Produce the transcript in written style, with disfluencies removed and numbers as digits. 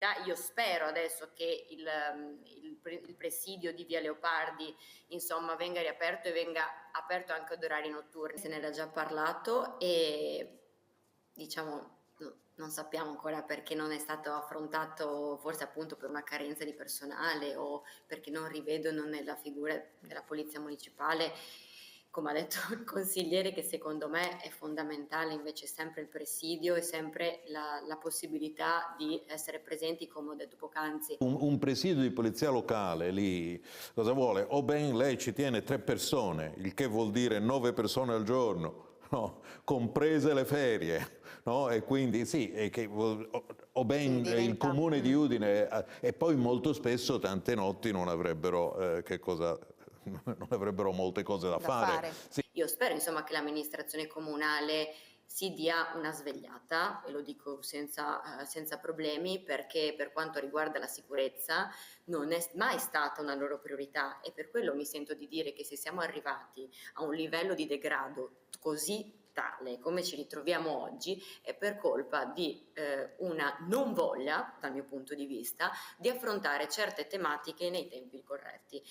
possibilità. Io spero adesso che il presidio di Via Leopardi insomma venga riaperto e venga aperto anche ad orari notturni. Se ne era già parlato e diciamo non sappiamo ancora perché non è stato affrontato, forse appunto per una carenza di personale o perché non rivedono nella figura della polizia municipale, come ha detto il consigliere, che secondo me è fondamentale invece sempre il presidio e sempre la possibilità di essere presenti, come ho detto poc'anzi. Un presidio di polizia locale lì cosa vuole? O ben lei ci tiene 3 persone, il che vuol dire 9 persone al giorno, no? Comprese le ferie, no? E quindi sì, o ben il comune di Udine, e poi molto spesso tante notti non avrebbero non avrebbero molte cose da fare. Sì. Io spero insomma che l'amministrazione comunale si dia una svegliata, e lo dico senza problemi, perché per quanto riguarda la sicurezza non è mai stata una loro priorità, e per quello mi sento di dire che se siamo arrivati a un livello di degrado così tale come ci ritroviamo oggi è per colpa di una non voglia, dal mio punto di vista, di affrontare certe tematiche nei tempi corretti.